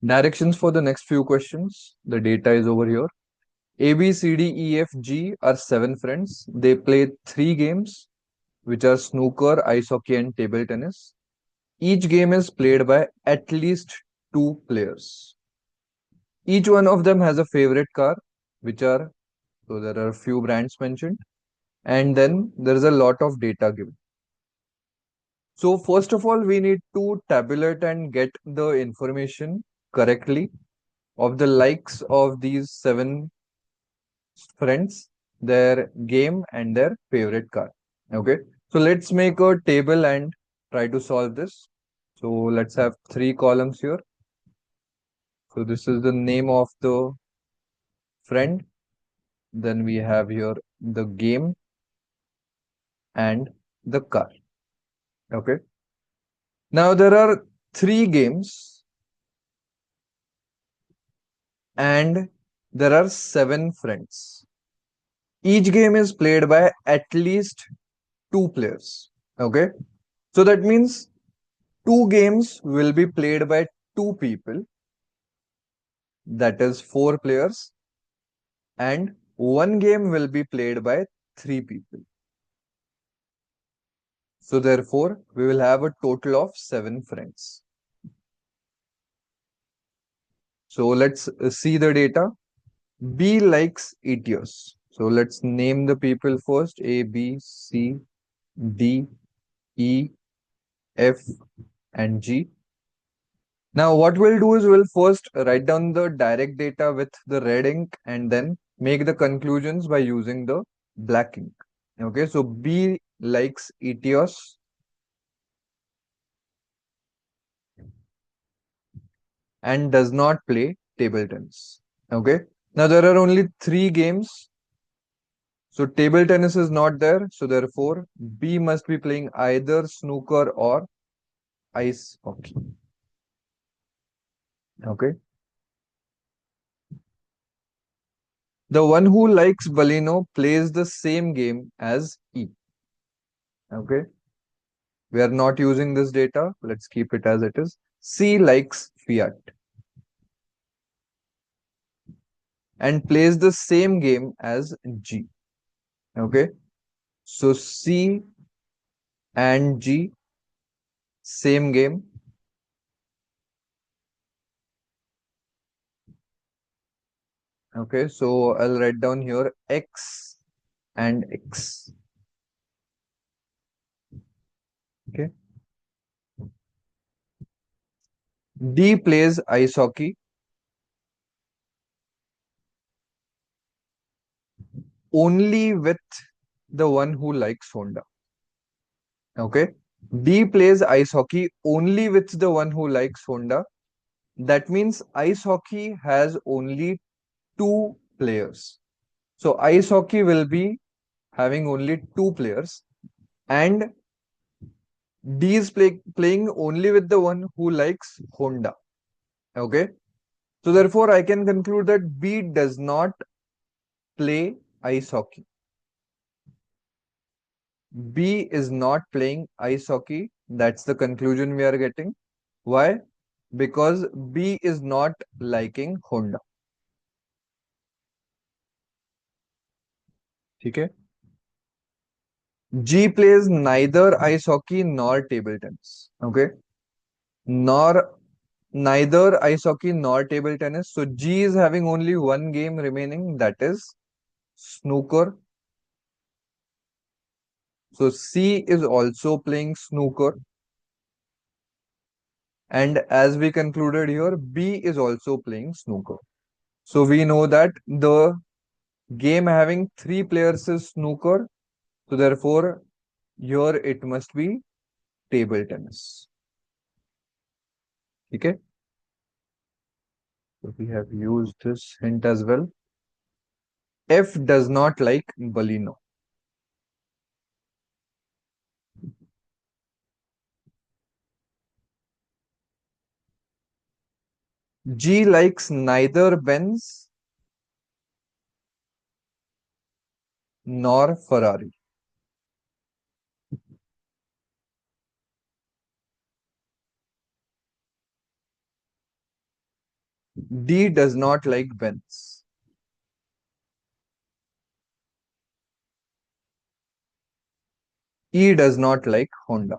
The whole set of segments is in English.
Directions for the next few questions. The data is over here. A, B, C, D, E, F, G are 7 friends. They play 3 games, which are snooker, ice hockey, and table tennis. Each game is played by at least 2 players. Each one of them has a favorite car, which are, so there are a few brands mentioned, and then there is a lot of data given. So first of all, we need to tabulate and get the information correctly of the likes of these 7 friends, their game and their favorite car. Okay, so let's make a table and try to solve this. So let's have 3 columns here. So this is the name of the friend. Then we have here the game and the car. Okay. Now there are 3 games and there are 7 friends. Each game is played by at least 2 players. Okay. So that means 2 games will be played by 2 people, that is 4 players, and 1 game will be played by 3 people. So therefore, we will have a total of 7 friends. So let's see the data. B likes ETS. So let's name the people first. A, B, C, D, E, F, and G. Now what we'll do is we'll first write down the direct data with the red ink and then make the conclusions by using the black ink. Okay, so B likes ETS and does not play table tennis. Okay, now there are only 3 games. So table tennis is not there. So therefore, B must be playing either snooker or ice hockey. Okay. The one who likes Balino plays the same game as E. Okay. We are not using this data. Let's keep it as it is. C likes Fiat and plays the same game as G. Okay. So C and G, same game. Okay. So I'll write down here X and X. Okay. D plays ice hockey only with the one who likes Honda. Okay. D plays ice hockey only with the one who likes Honda. That means ice hockey has only 2 players. So ice hockey will be having only 2 players and D is playing only with the one who likes Honda. Okay. So therefore I can conclude that B does not play ice hockey. B is not playing ice hockey. That's the conclusion we are getting. Why? Because B is not liking Honda. Okay. G plays neither ice hockey nor table tennis. Okay. Neither ice hockey nor table tennis. So G is having only 1 game remaining, that is snooker. So C is also playing snooker. And as we concluded here, B is also playing snooker. So we know that the game having 3 players is snooker. So therefore, here it must be table tennis. Okay. So we have used this hint as well. F does not like Balino. G likes neither Benz nor Ferrari. D does not like Benz. E does not like Honda.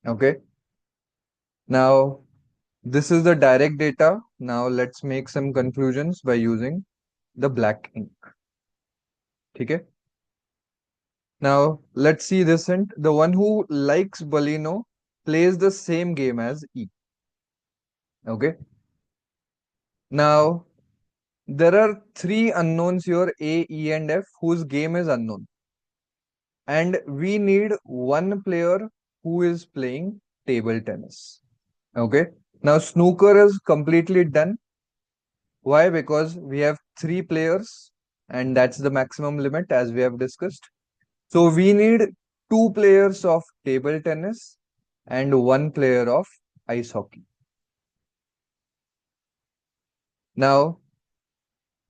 Okay. Now, this is the direct data. Now, let's make some conclusions by using the black ink. Okay. Now, let's see this hint. The one who likes Balino plays the same game as E. Okay. Now, there are three unknowns here, A, E, and F, whose game is unknown. And we need one player who is playing table tennis. Okay. Now, snooker is completely done. Why? Because we have three players, and that's the maximum limit as we have discussed. So, we need two players of table tennis and one player of ice hockey. Now,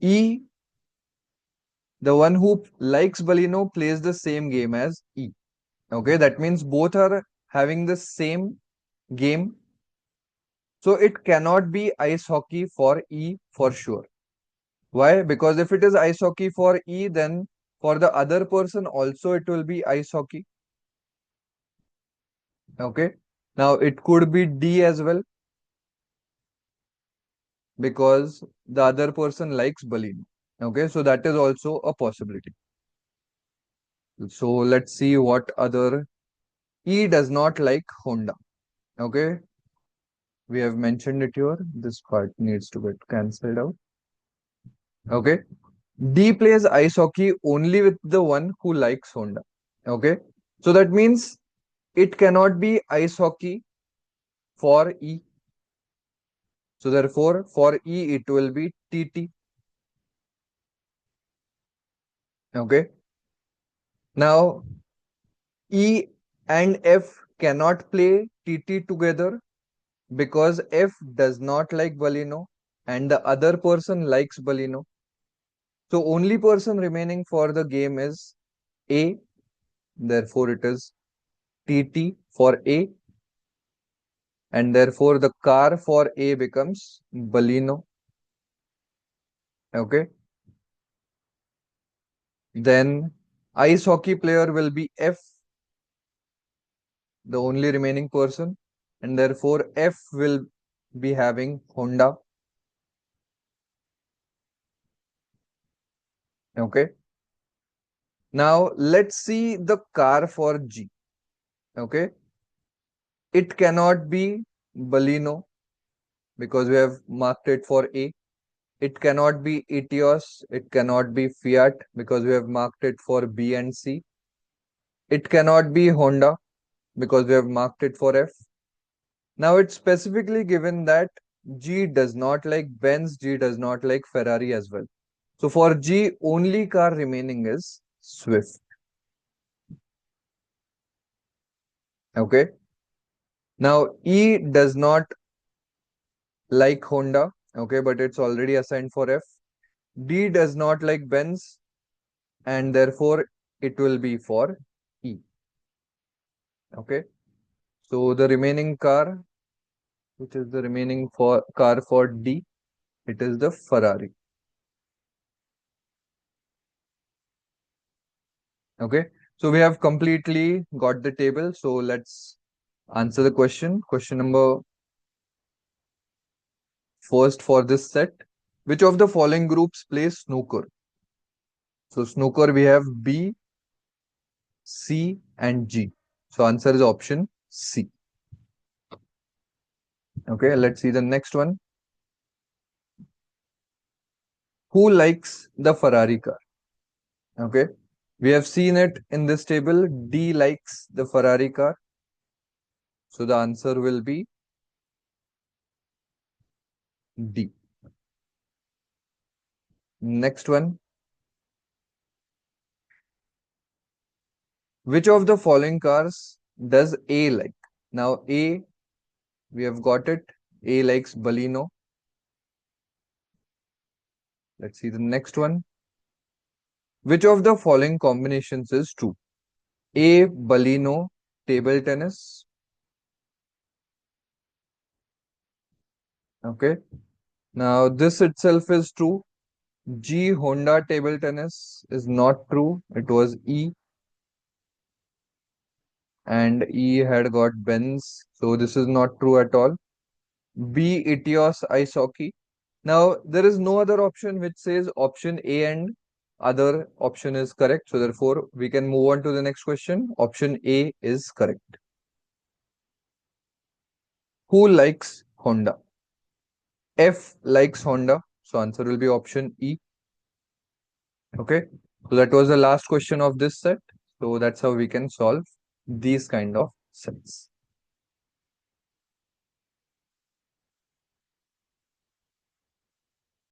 E, the one who likes Balino, plays the same game as E. Okay, that means both are having the same game. So it cannot be ice hockey for E for sure. Why? Because if it is ice hockey for E, then for the other person also it will be ice hockey. Okay. Now it could be D as well because the other person likes Balino. Okay, so that is also a possibility. So let's see what other. E does not like Honda. Okay, we have mentioned it here. This part needs to get cancelled out. Okay. D plays ice hockey only with the one who likes Honda. Okay. So that means it cannot be ice hockey for E. So therefore, for E, it will be TT. Okay. Now, E and F cannot play TT together because F does not like Balino and the other person likes Balino. So only person remaining for the game is A. Therefore, it is TT for A. And therefore, the car for A becomes Balino. Okay. Then ice hockey player will be F, the only remaining person. And therefore, F will be having Honda. Okay. Now, let's see the car for G. Okay. It cannot be Balino because we have marked it for A. It cannot be Etios. It cannot be Fiat because we have marked it for B and C. It cannot be Honda because we have marked it for F. Now it's specifically given that G does not like Benz, G does not like Ferrari as well. So for G, only car remaining is Swift. Okay. Now E does not like Honda. Okay, but it's already assigned for F. D does not like Benz, and therefore it will be for E. Okay. So the remaining car, which is the remaining for car for D, it is the Ferrari. Okay. So we have completely got the table. So let's answer the question. Question number first for this set. Which of the following groups plays snooker? So snooker we have B, C and G. So answer is option C. Okay, let's see the next one. Who likes the Ferrari car? Okay, we have seen it in this table. D likes the Ferrari car. So the answer will be D. Next one. Which of the following cars does A like? Now A, we have got it. A likes Baleno. Let's see the next one. Which of the following combinations is true? A, Baleno, table tennis. Okay. Now this itself is true. G Honda table tennis is not true. It was E, and E had got Benz. So this is not true at all. B Etios ice hockey. Now there is no other option which says option A and other option is correct. So therefore we can move on to the next question. Option A is correct. Who likes Honda? F likes Honda. So answer will be option E. Okay. So that was the last question of this set. So that's how we can solve these kind of sets.